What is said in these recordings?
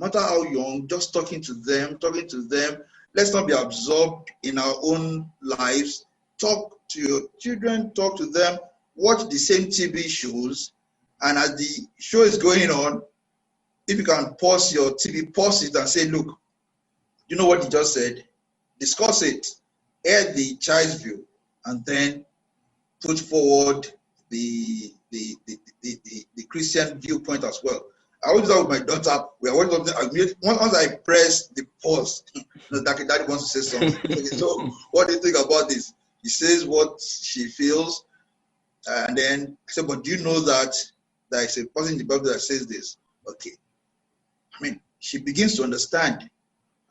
matter how young, just talking to them. Let's not be absorbed in our own lives. Talk to your children, talk to them, watch the same TV shows, and as the show is going on, if you can pause your TV, pause it and say, look, you know what he just said? Discuss it, air the child's view, and then put forward the Christian viewpoint as well. I always do that with my daughter. We are watching something. Once I press the pause, Daddy wants to say something. So, what do you think about this? She says what she feels, and then I say, but do you know that there is a person in the Bible that says this? Okay. I mean, she begins to understand.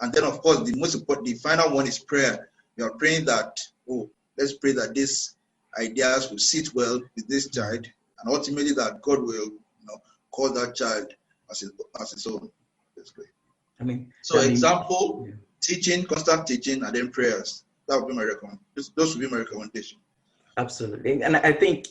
And then, of course, the most important, the final one is prayer. You are praying that, let's pray that these ideas will sit well with this child, and ultimately that God will, call that child as his own. That's great. I mean, example, teaching, constant teaching, and then prayers. That would be my recommendation. Those would be my recommendation. Absolutely, and I think,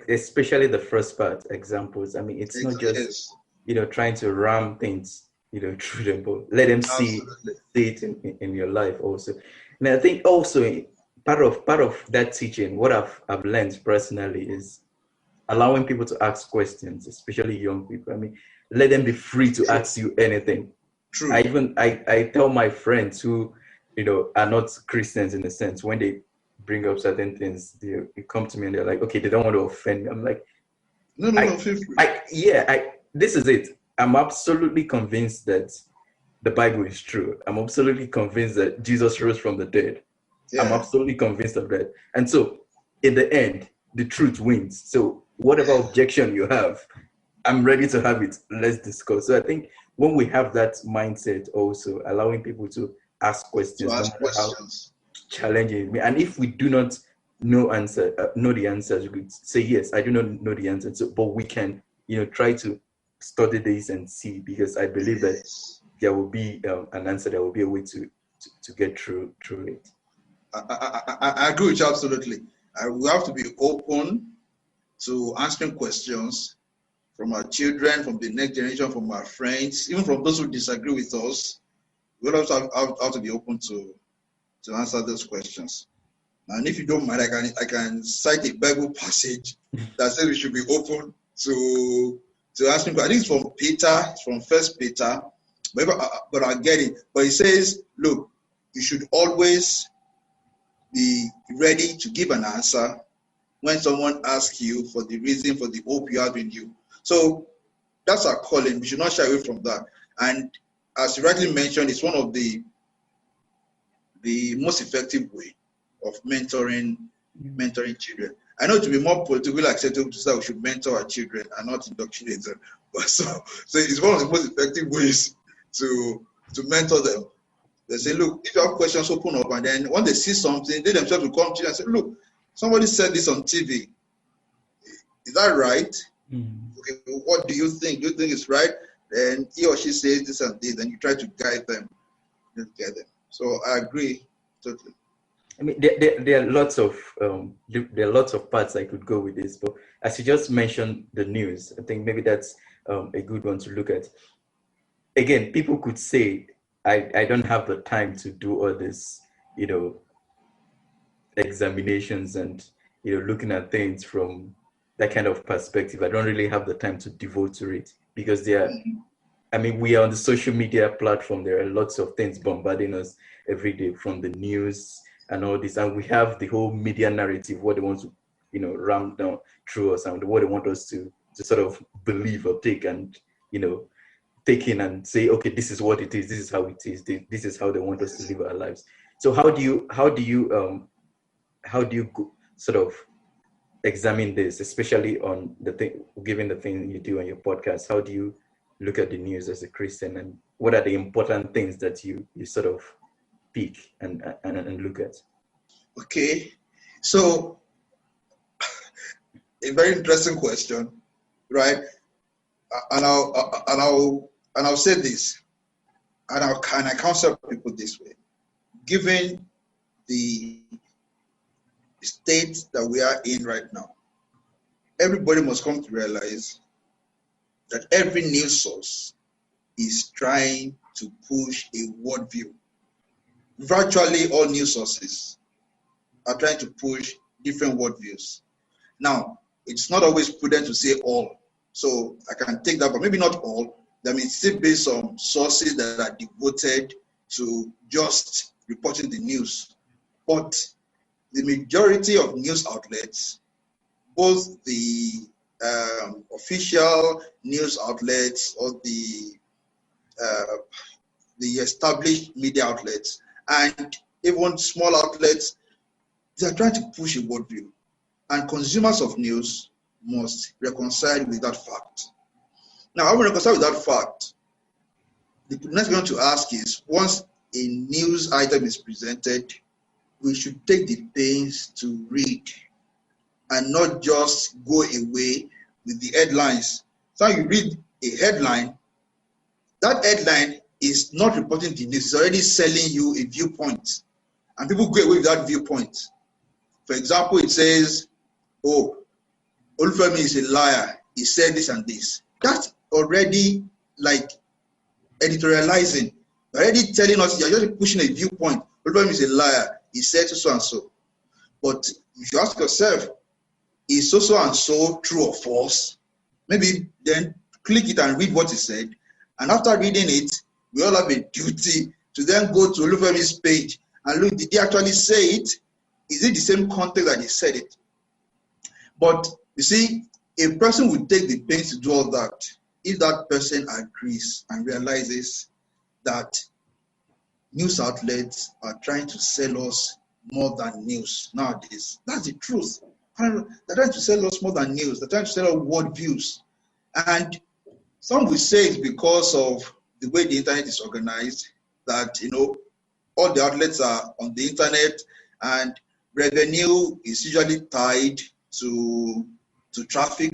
especially the first part, examples. I mean, it's not just trying to ram things through them, but let them see it in your life also. And I think also part of that teaching, what I've learned personally is allowing people to ask questions, especially young people. I mean, let them be free to ask you anything. True. I tell my friends who are not Christians in a sense, when they bring up certain things, they come to me and they're like, okay, they don't want to offend me. I'm like, no, feel free. This is it. I'm absolutely convinced that the Bible is true. I'm absolutely convinced that Jesus rose from the dead. Yeah. I'm absolutely convinced of that. And so, in the end, the truth wins. So, whatever objection you have, I'm ready to have it. Let's discuss. So, I think when we have that mindset, also allowing people to ask questions, no matter how challenging it may. And if we do not know the answers, you could say, yes, I do not know the answer. So, but we can, try to study this and see, because I believe that there will be an answer. There will be a way to get through it. I agree with you absolutely. We have to be open to answering questions from our children, from the next generation, from our friends, even from those who disagree with us. We also have to be open to answer those questions. And if you don't mind, I can cite a Bible passage that says we should be open to asking. I think it's from Peter, it's from 1 Peter, but I get it. But it says, look, you should always be ready to give an answer when someone asks you for the reason for the hope you have in you. So that's our calling. We should not shy away from that. And as you rightly mentioned, it's one of the most effective way of mentoring children. I know to be more politically acceptable to say we should mentor our children and not indoctrinate them. But so it's one of the most effective ways to mentor them. They say, look, if you have questions, open up, and then when they see something, they themselves will come to you and say, look, somebody said this on TV. Is that right? Mm-hmm. Okay, what do you think? Do you think it's right? Then he or she says this and this, and you try to guide them. So I agree totally. I mean, there are lots of parts I could go with this, but as you just mentioned the news, I think maybe that's a good one to look at. Again, people could say, I don't have the time to do all this, examinations and, looking at things from that kind of perspective. I don't really have the time to devote to it, because we are on the social media platform. There are lots of things bombarding us every day, from the news and all this. And we have the whole media narrative, what they want to, ram down through us, and what they want us to sort of believe or take and, take in and say, okay, this is what it is. This is how it is. This is how they want us to live our lives. So how do you sort of examine this, especially on the thing, given the thing you do on your podcast? How do you look at the news as a Christian, and what are the important things that you sort of pick and look at? Okay, so a very interesting question, right? And I'll say this, and I counsel people this way: given the state that we are in right now, everybody must come to realize that every news source is trying to push a worldview. Virtually all news sources are trying to push different worldviews. Now, it's not always prudent to say all. So I can take that, but maybe not all. There may still be some sources that are devoted to just reporting the news. But the majority of news outlets, both the official news outlets or the established media outlets, and even small outlets, they are trying to push a worldview. And consumers of news must reconcile with that fact. Now, how we reconcile with that fact? The next thing to ask is, once a news item is presented, we should take the pains to read and not just go away with the headlines. So you read a headline, that headline is not reporting the news, it's already selling you a viewpoint. And people go away with that viewpoint. For example, it says, oh, Olufemi is a liar, he said this and this. That's already like editorializing. You're already telling us, you're just pushing a viewpoint. Olufemi is a liar, he said so and so. But if you ask yourself, is so and so true or false? Maybe then click it and read what he said. And after reading it, we all have a duty to then go to Olufemi's page and look, did he actually say it? Is it the same context that he said it? But you see, a person would take the pains to do all that if that person agrees and realizes that news outlets are trying to sell us more than news nowadays. That's the truth. They're trying to sell us more than news. They're trying to sell us worldviews. And some will say it's because of the way the internet is organized, that, you know, all the outlets are on the internet and revenue is usually tied to traffic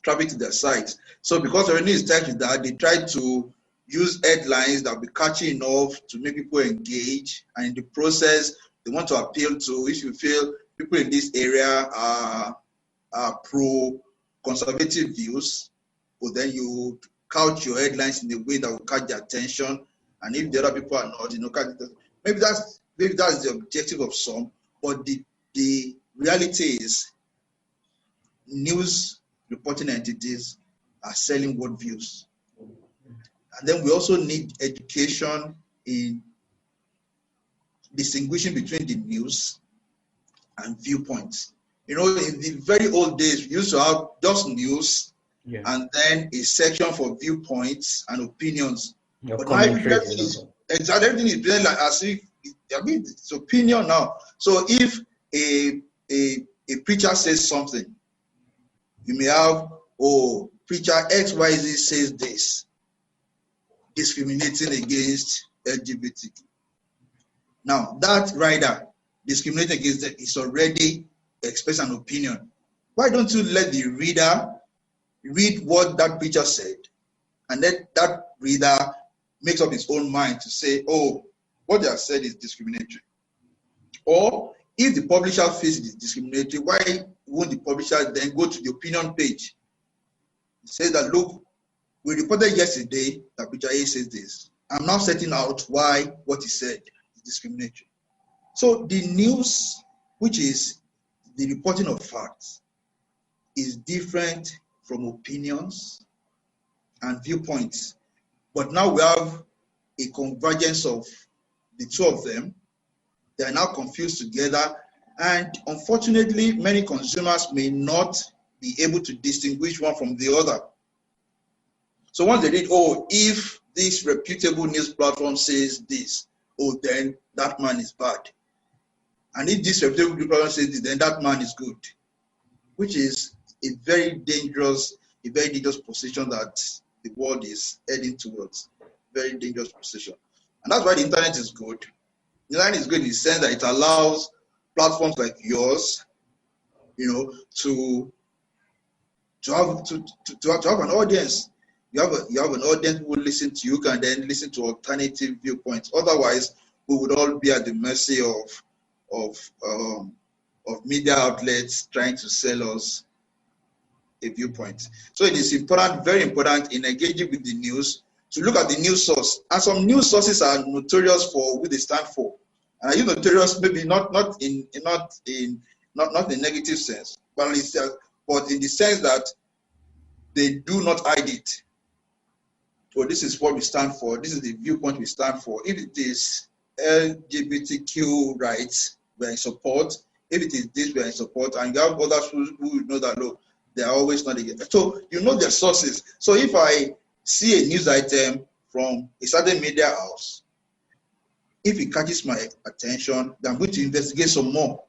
to their sites. So because revenue is tied to that, they try to use headlines that will be catchy enough to make people engage. And in the process, they want to appeal to, if you feel people in this area are pro-conservative views, well, then you couch your headlines in a way that will catch their attention. And if the other people are not, you know, maybe that's the objective of some, but the reality is news reporting entities are selling worldviews. And then we also need education in distinguishing between the news and viewpoints. You know, in the very old days, we used to have just news, yeah, and then a section for viewpoints and opinions. But now everything is presented like as if, I mean, it's opinion now. So if a preacher says something, you may have, oh, preacher XYZ says this, discriminating against LGBT. Now, that writer discriminating against them is already expressing an opinion. Why don't you let the reader read what that preacher said, and then that reader makes up his own mind to say, oh, what they have said is discriminatory. Or if the publisher feels it is discriminatory, why won't the publisher then go to the opinion page? Say that, look, we reported yesterday that preacher A says this. I'm now setting out why what he said is discriminatory. So the news, which is the reporting of facts, is different from opinions and viewpoints. But now we have a convergence of the two of them. They are now confused together. And unfortunately, many consumers may not be able to distinguish one from the other. So once they read, oh, if this reputable news platform says this, oh, then that man is bad. And if this reputable news platform says this, then that man is good, which is a very dangerous position that the world is heading towards. Very dangerous position. And that's why the internet is good. The internet is good in the sense that it allows platforms like yours, you know, to have an audience. You have an audience who will listen to you, can then listen to alternative viewpoints. Otherwise, we would all be at the mercy of media outlets trying to sell us a viewpoint. So it is important, very important, in engaging with the news. to look at the news source. And some news sources are notorious for what they stand for. And are you notorious? Maybe not in negative sense, but in the sense that they do not hide it. So this is what we stand for. This is the viewpoint we stand for. If it is LGBTQ rights, we are in support. If it is this, we are in support. And you have others who know that, look, they are always not against. So you know their sources. So if I see a news item from a certain media house, if it catches my attention, then I'm going to investigate some more.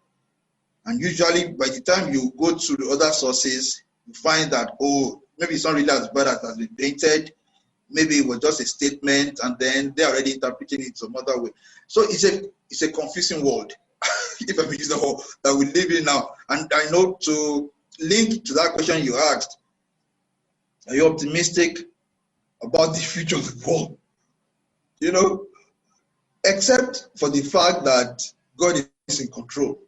And usually by the time you go to the other sources, you find that, oh, maybe it's not really as bad as it has been painted. Maybe it was just a statement, and then they're already interpreting it some other way. So it's a confusing world, if I may use the word, that we live in now. And I know, to link to that question you asked, are you optimistic about the future of the world? You know, except for the fact that God is in control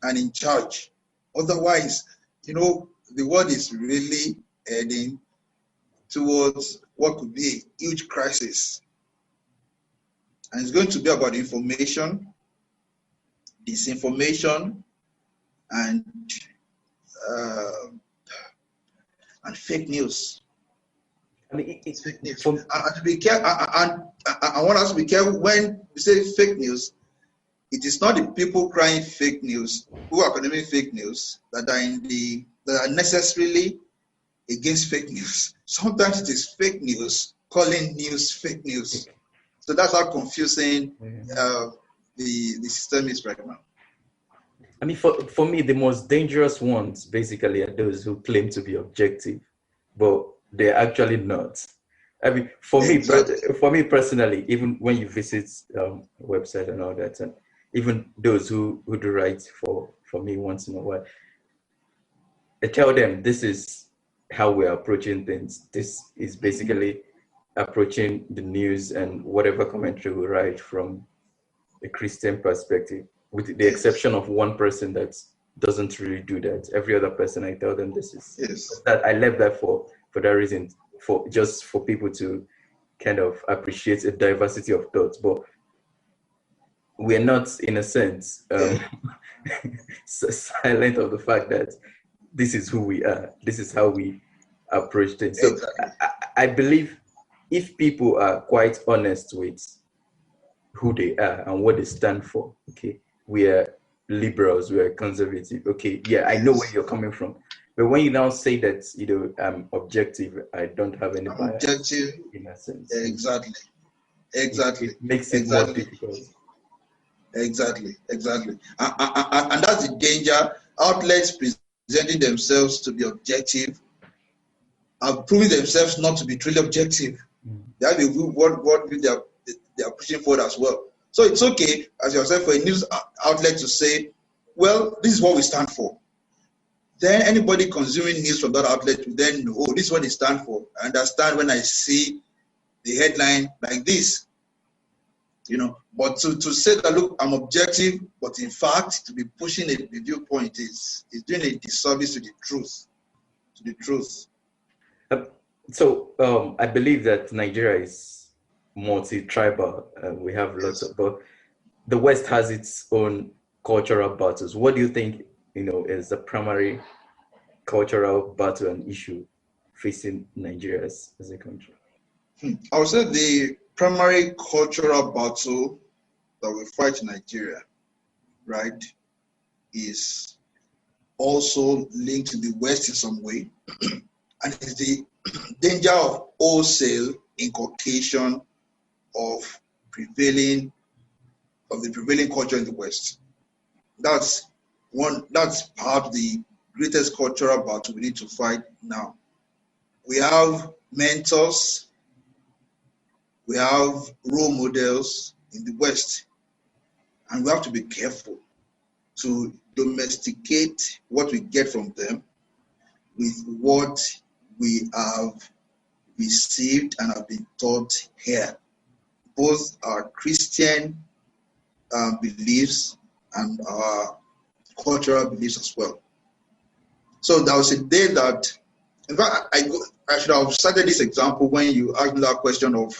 and in charge. Otherwise, you know, the world is really heading towards what could be a huge crisis. And it's going to be about information, disinformation, and fake news. I mean, It's fake news. And to be careful, and I want us to be careful when we say fake news. It is not the people crying fake news who are condemning fake news that are necessarily against fake news. Sometimes it is fake news calling news fake news. So that's how confusing the system is right now. I mean, for me, the most dangerous ones basically are those who claim to be objective, but they're actually not. I mean, for me personally, even when you visit a website and all that, and even those who do write for me once in a while, I tell them this is how we're approaching things. This is basically approaching the news and whatever commentary we write from a Christian perspective, with the exception of one person that doesn't really do that. Every other person, I tell them this is that I left that for that reason, for people to kind of appreciate a diversity of thoughts. But we're not, in a sense, silent of the fact that this is who we are. This is how we approach things. So I believe if people are quite honest with who they are and what they stand for, okay, we are liberals, we are conservative, okay, yeah, I know where you're coming from. But when you now say that, you know, I'm objective, I don't have any bias. Objective, in a sense. Exactly. It makes it more difficult. Exactly. And that's the danger. Outlets presenting themselves to be objective are proving themselves not to be truly objective. They have a view what they are pushing forward as well. So it's okay, as you said, for a news outlet to say, well, this is what we stand for. Then anybody consuming news from that outlet will then know, oh, this is what they stand for. I understand when I see the headline like this. You know, but to say that, look, I'm objective, but in fact, to be pushing a viewpoint is doing a disservice to the truth. So I believe that Nigeria is multi-tribal, and we have lots of, but the West has its own cultural battles. What do you think, you know, is the primary cultural battle and issue facing Nigeria as a country? I would say the primary cultural battle that we fight in Nigeria, right, is also linked to the West in some way, and it's the danger of wholesale inculcation of the prevailing culture in the West. That's perhaps the greatest cultural battle we need to fight now. We have mentors, we have role models in the West, and we have to be careful to domesticate what we get from them with what we have received and have been taught here. Both our Christian beliefs and our cultural beliefs as well. So there was a day that In fact, I should have cited this example when you asked me that question of